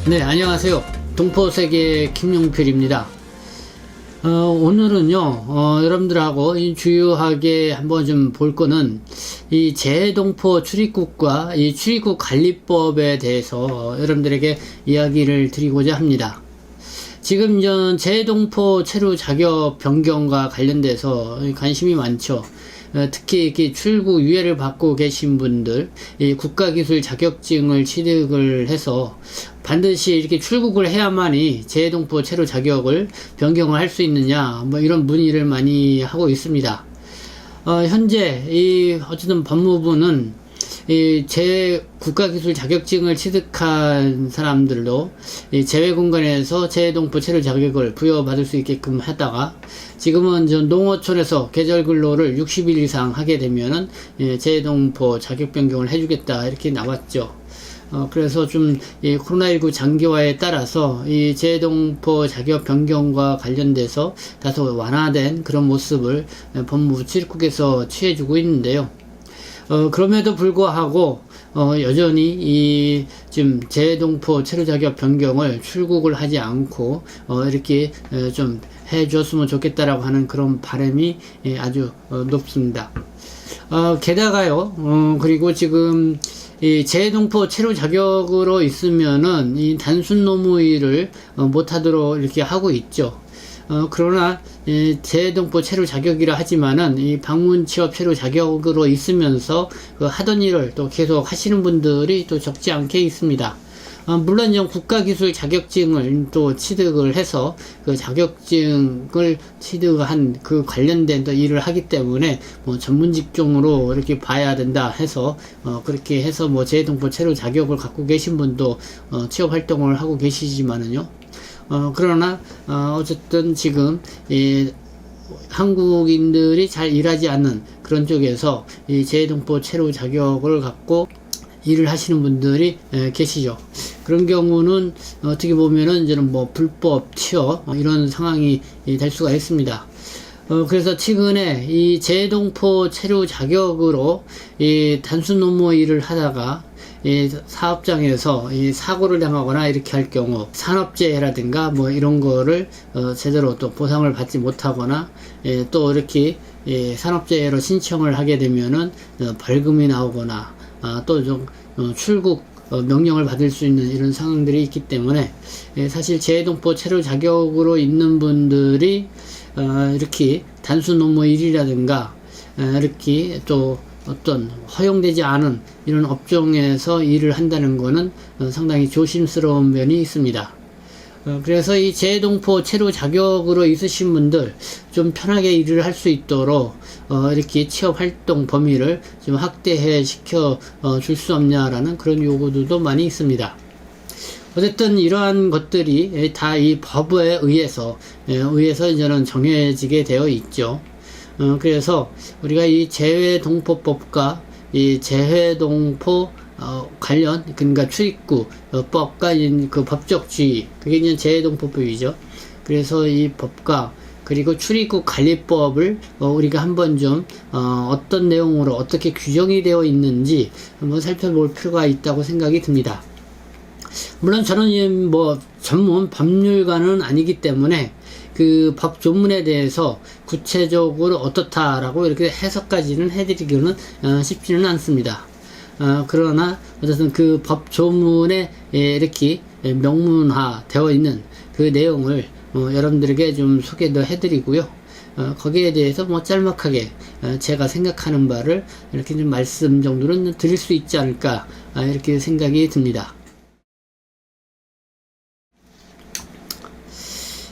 네, 안녕하세요. 동포세계 김용필입니다. 오늘은요, 여러분들하고 주요하게 한번 좀 볼 거는 이 재동포 출입국과 이 출입국 관리법에 대해서 여러분들에게 이야기를 드리고자 합니다. 지금 재동포 체류 자격 변경과 관련돼서 관심이 많죠. 특히 이렇게 출국 유예를 받고 계신 분들, 이 국가기술 자격증을 취득을 해서 반드시 이렇게 출국을 해야만이 재동포 체류 자격을 변경을 할 수 있느냐, 뭐 이런 문의를 많이 하고 있습니다. 현재 어쨌든 법무부는 제 국가기술 자격증을 취득한 사람들도 재외공간에서 재동포 체류 자격을 부여받을 수 있게끔 하다가 지금은 농어촌에서 계절근로를 60일 이상 하게 되면은 재동포 자격 변경을 해주겠다 이렇게 나왔죠. 그래서 코로나19 장기화에 따라서 이 재동포 자격 변경과 관련돼서 다소 완화된 그런 모습을 법무부 출입국에서 취해주고 있는데요. 그럼에도 불구하고 여전히 지금 재동포 체류 자격 변경을 출국을 하지 않고 이렇게 좀 해줬으면 좋겠다라고 하는 그런 바람이 아주 높습니다. 게다가요, 그리고 지금 이 재동포 체류 자격으로 있으면은 이 단순 노무일을 못하도록 이렇게 하고 있죠. 그러나 재동포 체류 자격이라 하지만은 이 방문 취업 체류 자격으로 있으면서 하던 일을 또 계속 하시는 분들이 또 적지 않게 있습니다. 물론 국가기술 자격증을 또 취득을 해서 그 자격증을 취득한 그 관련된 또 일을 하기 때문에 뭐 전문 직종으로 이렇게 봐야 된다 해서 그렇게 해서 뭐 재동포 체류 자격을 갖고 계신 분도 취업 활동을 하고 계시지만은요. 그러나 어쨌든 지금 한국인들이 잘 일하지 않는 그런 쪽에서 이 재동포 체류 자격을 갖고 일을 하시는 분들이 계시죠. 그런 경우는 어떻게 보면은 이제는 뭐 불법 취업 이런 상황이 될 수가 있습니다. 그래서 최근에 이 재동포 체류 자격으로 이 단순 노무 일을 하다가 이 사업장에서 이 사고를 당하거나 이렇게 할 경우 산업재해라든가 뭐 이런 거를 제대로 또 보상을 받지 못하거나 또 이렇게 산업재해로 신청을 하게 되면은 벌금이 나오거나 또 출국 명령을 받을 수 있는 이런 상황들이 있기 때문에 사실 재동포 체류 자격으로 있는 분들이 이렇게 단순 노무 일이라든가 이렇게 또 어떤 허용되지 않은 이런 업종에서 일을 한다는 것은 상당히 조심스러운 면이 있습니다. 그래서 이 재동포 체류 자격으로 있으신 분들 좀 편하게 일을 할 수 있도록 이렇게 취업 활동 범위를 좀 확대해 시켜 줄 수 없냐라는 그런 요구들도 많이 있습니다. 어쨌든 이러한 것들이 다 이 법에 의해서 이제는 정해지게 되어 있죠. 그래서 우리가 이 재외동포법과 이 재외동포 관련, 그러니까 출입국 법과 그 법적 지위, 그게 이제 재외동포법이죠. 그래서 이 법과 그리고 출입국 관리법을 우리가 한번 어떤 내용으로 어떻게 규정이 되어 있는지 한번 살펴볼 필요가 있다고 생각이 듭니다. 물론 저는 뭐 전문 법률가는 아니기 때문에 그 법 조문에 대해서 구체적으로 어떻다라고 이렇게 해석까지는 해드리기는 쉽지는 않습니다. 그러나 어쨌든 그 법 조문에 이렇게 명문화 되어 있는 그 내용을 여러분들에게 좀 소개도 해드리고요. 거기에 대해서 뭐 짤막하게 제가 생각하는 바를 이렇게 좀 말씀 정도는 드릴 수 있지 않을까 이렇게 생각이 듭니다.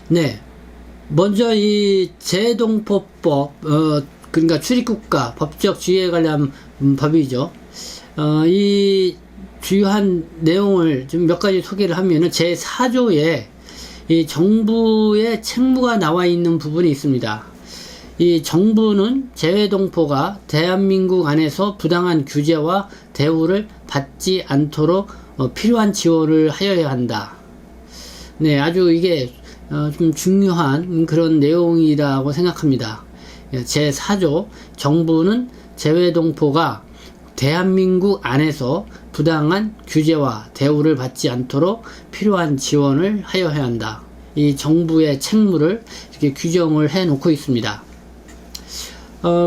네. 먼저 이 재동포법, 그러니까 출입국과 법적 지위에 관한 법이죠. 이 주요한 내용을 좀 몇 가지 소개를 하면은 제4조에 이 정부의 책무가 나와 있는 부분이 있습니다. 이 정부는 재외동포가 대한민국 안에서 부당한 규제와 대우를 받지 않도록 필요한 지원을 하여야 한다. 네, 아주 이게 좀 중요한 그런 내용이라고 생각합니다. 제4조 정부는 재외동포가 대한민국 안에서 부당한 규제와 대우를 받지 않도록 필요한 지원을 하여야 한다. 이 정부의 책무를 이렇게 규정을 해 놓고 있습니다.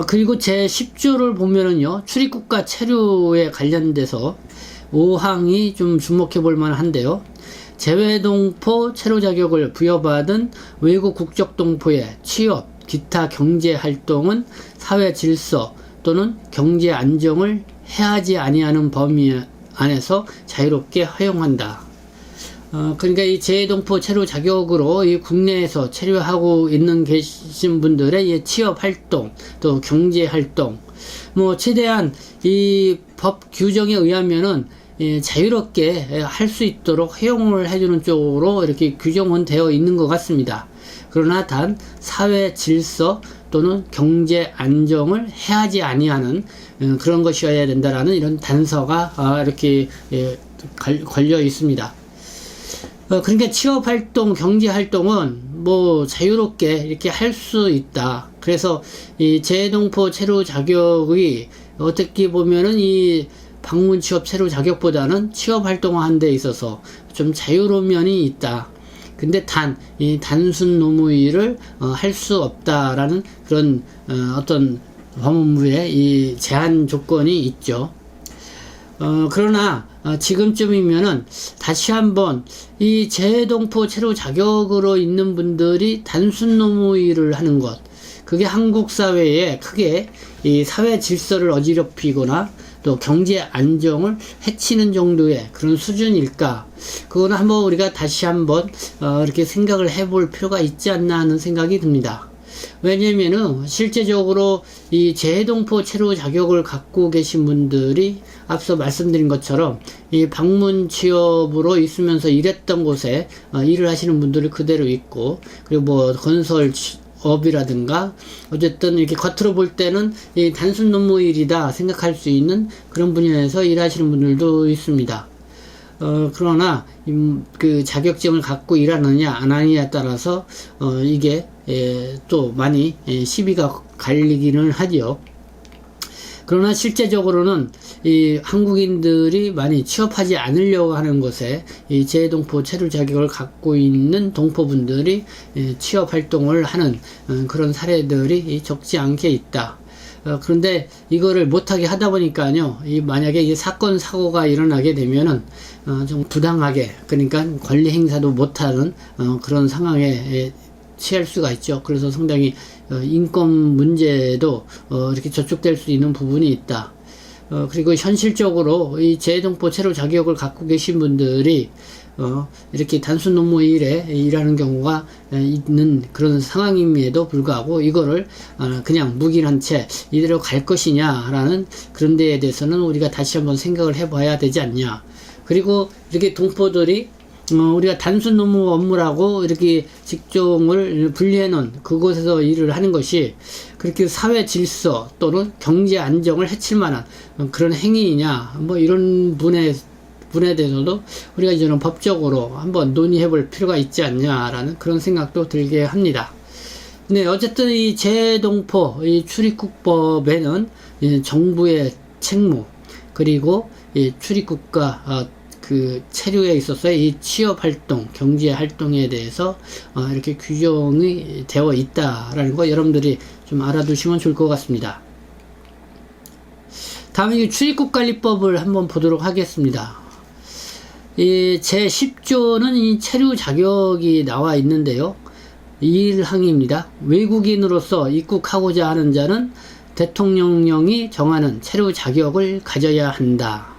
그리고 제 10조를 보면은요, 출입국가 체류에 관련돼서 5항이 좀 주목해 볼 만한데요. 재외동포 체류 자격을 부여받은 외국 국적 동포의 취업, 기타 경제 활동은 사회 질서 또는 경제 안정을 해하지 아니하는 범위 안에서 자유롭게 허용한다. 그러니까 이 재외동포 체류 자격으로 이 국내에서 체류하고 계신 분들의 이 취업 활동, 또 경제 활동, 최대한 이 법 규정에 의하면은 자유롭게 할 수 있도록 허용을 해주는 쪽으로 이렇게 규정은 되어 있는 것 같습니다. 그러나 단 사회 질서 또는 경제 안정을 해하지 아니하는 그런 것이어야 된다라는 이런 단서가 이렇게 걸려 있습니다. 그러니까 취업 활동, 경제 활동은 자유롭게 이렇게 할 수 있다. 그래서 이 재외동포 체류 자격이 어떻게 보면은 이 방문 취업 체류 자격보다는 취업 활동하는 데 있어서 좀 자유로운 면이 있다. 근데 이 단순 노무위를 할 수 없다라는 그런 어떤 법무부의 이 제한 조건이 있죠. 그러나 지금쯤이면은 다시 한번 이 재외동포 체류 자격으로 있는 분들이 단순 노무위를 하는 것, 그게 한국 사회에 크게 이 사회 질서를 어지럽히거나 또 경제 안정을 해치는 정도의 그런 수준일까? 그거는 한번 우리가 다시 한번 이렇게 생각을 해볼 필요가 있지 않나 하는 생각이 듭니다. 왜냐면은 실제적으로 이 재외동포 체류 자격을 갖고 계신 분들이 앞서 말씀드린 것처럼 이 방문 취업으로 있으면서 일했던 곳에 일을 하시는 분들이 그대로 있고, 그리고 건설 업이라든가 어쨌든 이렇게 겉으로 볼 때는 이 단순 노무일이다 생각할 수 있는 그런 분야에서 일하시는 분들도 있습니다. 그러나 그 자격증을 갖고 일하느냐 안 하느냐에 따라서 이게 또 많이 시비가 갈리기는 하지요. 그러나 실제적으로는 이 한국인들이 많이 취업하지 않으려고 하는 곳에 이 재외동포 체류 자격을 갖고 있는 동포분들이 취업 활동을 하는 그런 사례들이 적지 않게 있다. 그런데 이거를 못하게 하다 보니까요, 만약에 이 사건 사고가 일어나게 되면은 좀 부당하게, 그러니까 권리 행사도 못하는 그런 상황에 취할 수가 있죠. 그래서 상당히 인권 문제도 이렇게 저촉될 수 있는 부분이 있다. 그리고 현실적으로 이 재외동포 체류 자격을 갖고 계신 분들이 이렇게 단순 노무 일에 일하는 경우가 있는 그런 상황임에도 불구하고 이거를 그냥 묵인한 채 이대로 갈 것이냐라는 그런 데에 대해서는 우리가 다시 한번 생각을 해봐야 되지 않냐. 그리고 이렇게 동포들이 우리가 단순 노무 업무라고 이렇게 직종을 분리해 놓은 그곳에서 일을 하는 것이 그렇게 사회 질서 또는 경제 안정을 해칠 만한 그런 행위이냐, 이런 분에 대해서도 우리가 이제는 법적으로 한번 논의해 볼 필요가 있지 않냐라는 그런 생각도 들게 합니다. 네, 어쨌든 이 재외동포 이 출입국법에는 정부의 책무, 그리고 이 출입국가 그 체류에 있어서의 이 취업 활동, 경제 활동에 대해서 이렇게 규정이 되어 있다라는 거 여러분들이 좀 알아두시면 좋을 것 같습니다. 다음에 이 출입국관리법을 한번 보도록 하겠습니다. 이 제 10조는 이 체류 자격이 나와 있는데요. 1항입니다. 외국인으로서 입국하고자 하는 자는 대통령령이 정하는 체류 자격을 가져야 한다.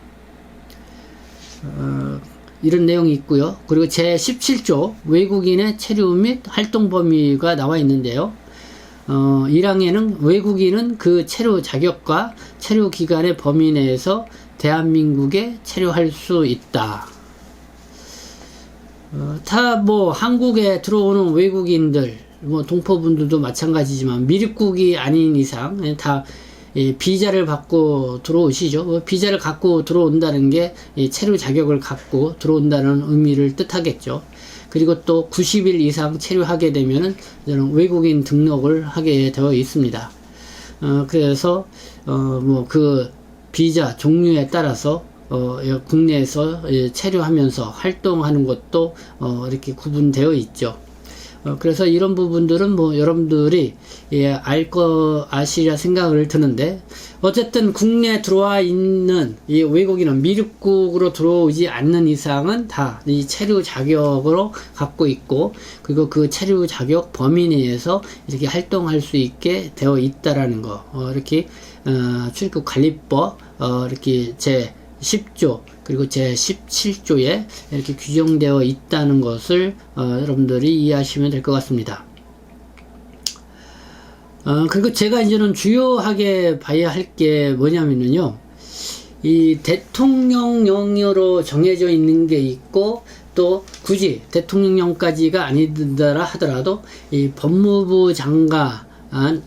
이런 내용이 있고요. 그리고 제 17조 외국인의 체류 및 활동 범위가 나와 있는데요. 1항에는 외국인은 그 체류 자격과 체류 기간의 범위 내에서 대한민국에 체류할 수 있다. 다 한국에 들어오는 외국인들, 동포분들도 마찬가지지만 미입국이 아닌 이상 다 비자를 받고 들어오시죠. 비자를 갖고 들어온다는 게 체류 자격을 갖고 들어온다는 의미를 뜻하겠죠. 그리고 또 90일 이상 체류하게 되면은 외국인 등록을 하게 되어 있습니다. 그래서 그 비자 종류에 따라서 국내에서 체류하면서 활동하는 것도 이렇게 구분되어 있죠. 그래서 이런 부분들은 뭐 여러분들이 아시리라 생각을 드는데, 어쨌든 국내에 들어와 있는 이 외국인은 미입국으로 들어오지 않는 이상은 다 이 체류 자격으로 갖고 있고, 그리고 그 체류 자격 범위 내에서 이렇게 활동할 수 있게 되어 있다라는 거. 이렇게 출입국 관리법 이렇게 제 10조 그리고 제 17조에 이렇게 규정되어 있다는 것을 여러분들이 이해하시면 될 것 같습니다. 그리고 제가 이제는 주요하게 봐야 할 게 뭐냐면요, 이 대통령령으로 정해져 있는 게 있고, 또 굳이 대통령령까지가 아니더라 하더라도 이 법무부 장관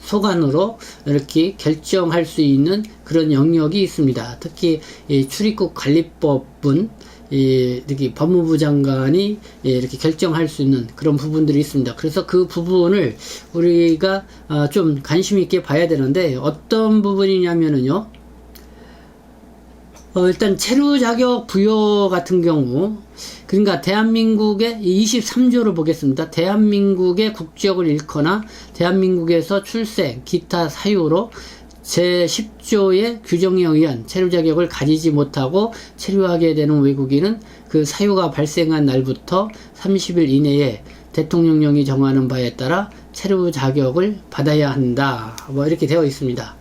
소관으로 이렇게 결정할 수 있는 그런 영역이 있습니다. 특히 이 출입국 관리법은 이렇게 법무부 장관이 이렇게 결정할 수 있는 그런 부분들이 있습니다. 그래서 그 부분을 우리가 좀 관심 있게 봐야 되는데, 어떤 부분이냐면은요, 일단 체류 자격 부여 같은 경우, 그러니까 대한민국의 23조를 보겠습니다. 대한민국의 국적을 잃거나 대한민국에서 출생, 기타 사유로 제10조의 규정에 의한 체류 자격을 가지지 못하고 체류하게 되는 외국인은 그 사유가 발생한 날부터 30일 이내에 대통령령이 정하는 바에 따라 체류 자격을 받아야 한다. 뭐 이렇게 되어 있습니다.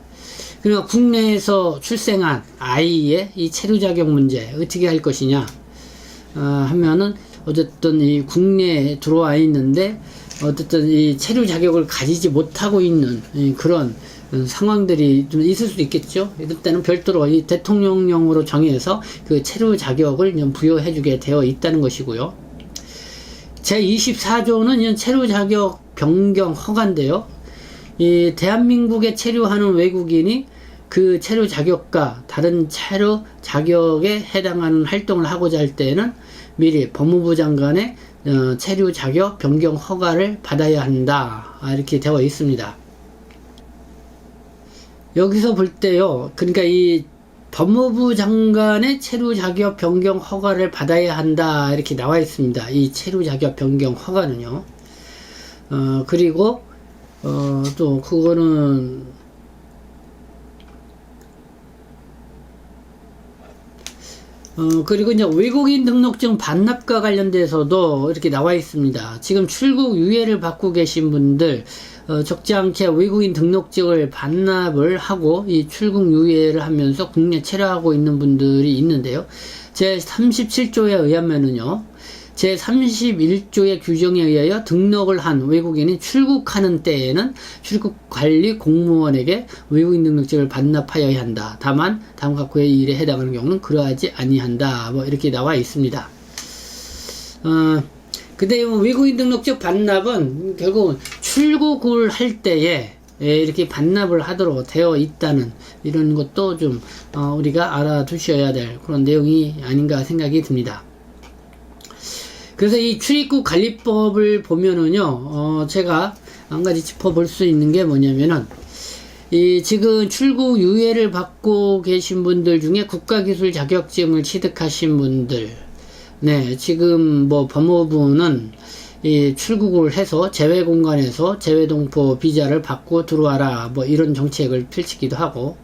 그러니까 국내에서 출생한 아이의 이 체류 자격 문제 어떻게 할 것이냐 하면은, 어쨌든 이 국내에 들어와 있는데 어쨌든 이 체류 자격을 가지지 못하고 있는 그런 상황들이 좀 있을 수도 있겠죠. 이럴 때는 별도로 이 대통령령으로 정해서 그 체류 자격을 부여해 주게 되어 있다는 것이고요. 제24조는 체류 자격 변경 허가인데요, 이 대한민국에 체류하는 외국인이 그 체류 자격과 다른 체류 자격에 해당하는 활동을 하고자 할 때에는 미리 법무부 장관의 체류 자격 변경 허가를 받아야 한다. 이렇게 되어 있습니다. 여기서 볼 때요, 그러니까 이 법무부 장관의 체류 자격 변경 허가를 받아야 한다. 이렇게 나와 있습니다. 이 체류 자격 변경 허가는요. 그리고 또 그거는 그리고 이제 외국인 등록증 반납과 관련돼서도 이렇게 나와 있습니다. 지금 출국 유예를 받고 계신 분들, 적지 않게 외국인 등록증을 반납을 하고 이 출국 유예를 하면서 국내 체류하고 있는 분들이 있는데요. 제 37조에 의하면은요, 제 31조의 규정에 의하여 등록을 한 외국인이 출국하는 때에는 출국관리 공무원에게 외국인 등록증을 반납하여야 한다. 다만 다음과 후의 일에 해당하는 경우는 그러하지 아니한다. 뭐 이렇게 나와 있습니다. 근데 외국인 등록증 반납은 결국은 출국을 할 때에 이렇게 반납을 하도록 되어 있다는 이런 것도 좀 우리가 알아두셔야 될 그런 내용이 아닌가 생각이 듭니다. 그래서 이 출입국 관리법을 보면은요, 제가 한 가지 짚어볼 수 있는 게 뭐냐면은, 이 지금 출국 유예를 받고 계신 분들 중에 국가기술 자격증을 취득하신 분들, 네, 지금 뭐 법무부는 이 출국을 해서 제외 공간에서 제외동포 비자를 받고 들어와라, 뭐 이런 정책을 펼치기도 하고,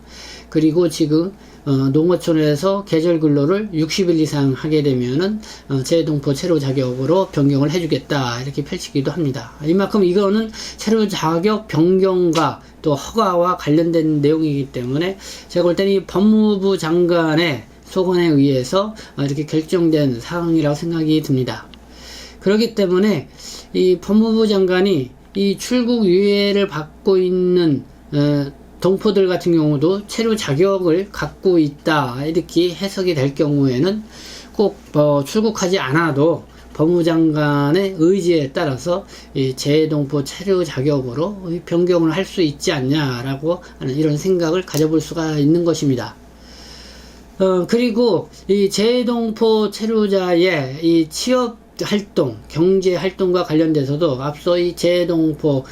그리고 지금 농어촌에서 계절 근로를 60일 이상 하게 되면은 제외동포 체류 자격으로 변경을 해주겠다, 이렇게 펼치기도 합니다. 이만큼 이거는 체류 자격 변경과 또 허가와 관련된 내용이기 때문에 제가 볼 때는 이 법무부 장관의 소관에 의해서 이렇게 결정된 사항이라고 생각이 듭니다. 그렇기 때문에 이 법무부 장관이 이 출국 유예를 받고 있는 동포들 같은 경우도 체류 자격을 갖고 있다, 이렇게 해석이 될 경우에는 꼭 출국하지 않아도 법무부 장관의 의지에 따라서 이 재동포 체류 자격으로 변경을 할 수 있지 않냐라고 하는 이런 생각을 가져볼 수가 있는 것입니다. 그리고 이 재동포 체류자의 이 취업 활동, 경제 활동과 관련돼서도 앞서 이 재동포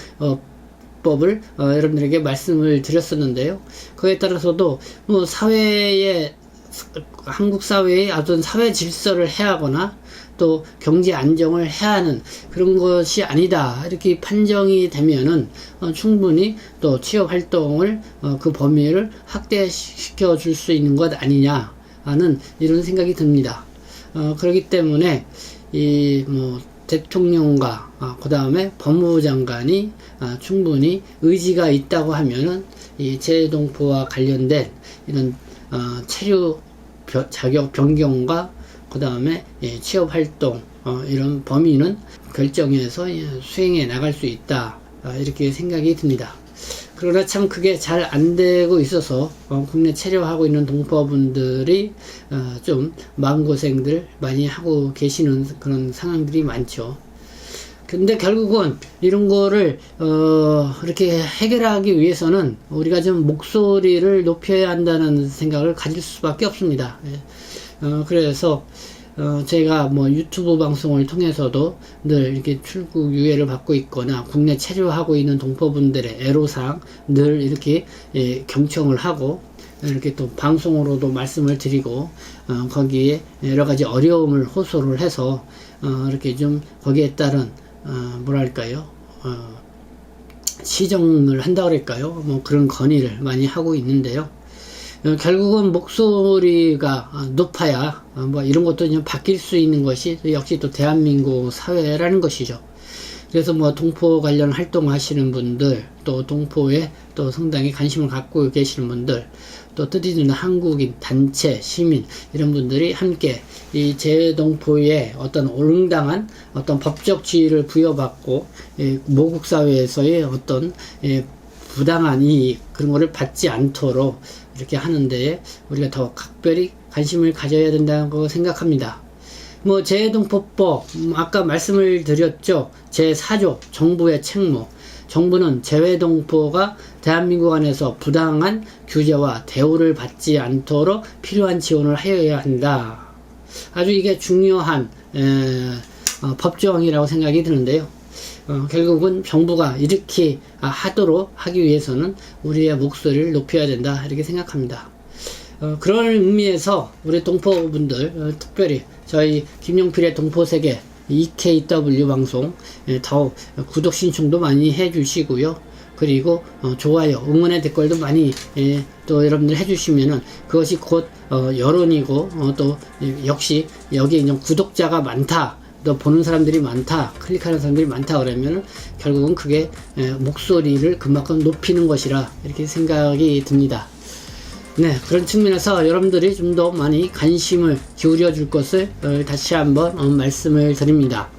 기법을 여러분들에게 말씀을 드렸었는데요. 그에 따라서도 뭐 한국 사회의 어떤 사회 질서를 해하거나 또 경제 안정을 해하는 그런 것이 아니다, 이렇게 판정이 되면은 충분히 또 취업 활동을 그 범위를 확대시켜 줄 수 있는 것 아니냐 하는 이런 생각이 듭니다. 그렇기 때문에 대통령과 그 다음에 법무부 장관이 충분히 의지가 있다고 하면은 이 재외동포와 관련된 이런 체류 자격 변경과 그 다음에 취업 활동 이런 범위는 결정해서 수행해 나갈 수 있다, 이렇게 생각이 듭니다. 그러나 참 그게 잘 안 되고 있어서 국내 체류하고 있는 동포분들이 좀 마음고생들 많이 하고 계시는 그런 상황들이 많죠. 근데 결국은 이런 거를 이렇게 해결하기 위해서는 우리가 좀 목소리를 높여야 한다는 생각을 가질 수밖에 없습니다. 그래서 제가 뭐 유튜브 방송을 통해서도 늘 이렇게 출국 유예를 받고 있거나 국내 체류하고 있는 동포분들의 애로사항 늘 이렇게 경청을 하고, 이렇게 또 방송으로도 말씀을 드리고 거기에 여러 가지 어려움을 호소를 해서 이렇게 좀 거기에 따른 뭐랄까요, 시정을 한다 그럴까요, 뭐 그런 건의를 많이 하고 있는데요. 결국은 목소리가 높아야 뭐 이런 것도 좀 바뀔 수 있는 것이 역시 또 대한민국 사회라는 것이죠. 그래서 뭐 동포 관련 활동하시는 분들, 또 동포에 또 상당히 관심을 갖고 계시는 분들, 또 뜻있는 한국인 단체, 시민 이런 분들이 함께 이 재외동포에 어떤 올응당한 어떤 법적 지위를 부여받고 모국 사회에서의 어떤 부당한 이익 그런 거를 받지 않도록 이렇게 하는데 우리가 더 각별히 관심을 가져야 된다고 생각합니다. 뭐 재외동포법 아까 말씀을 드렸죠. 제4조 정부의 책무. 정부는 재외동포가 대한민국 안에서 부당한 규제와 대우를 받지 않도록 필요한 지원을 하여야 한다. 아주 이게 중요한 법조항이라고 생각이 드는데요. 결국은 정부가 이렇게 하도록 하기 위해서는 우리의 목소리를 높여야 된다, 이렇게 생각합니다. 그런 의미에서 우리 동포분들 특별히 저희 김용필의 동포세계 EKW 방송 더욱 구독 신청도 많이 해주시고요. 그리고 좋아요, 응원의 댓글도 많이 또 여러분들 해주시면은 그것이 곧 여론이고 또 역시 여기에 이제 구독자가 많다, 또 보는 사람들이 많다, 클릭하는 사람들이 많다 그러면 결국은 그게 목소리를 그만큼 높이는 것이라 이렇게 생각이 듭니다. 네, 그런 측면에서 여러분들이 좀 더 많이 관심을 기울여 줄 것을 다시 한번 말씀을 드립니다.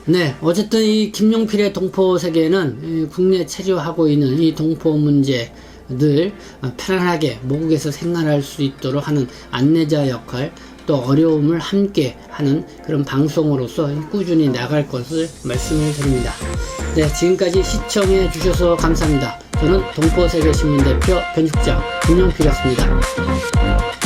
네, 어쨌든 이 김용필의 동포세계는 국내 체류하고 있는 이 동포 문제 늘 편안하게 모국에서 생활할 수 있도록 하는 안내자 역할, 또 어려움을 함께 하는 그런 방송으로서 꾸준히 나갈 것을 말씀을 드립니다. 네, 지금까지 시청해 주셔서 감사합니다. 저는 동포세계신문 대표 편집장 김용필이었습니다.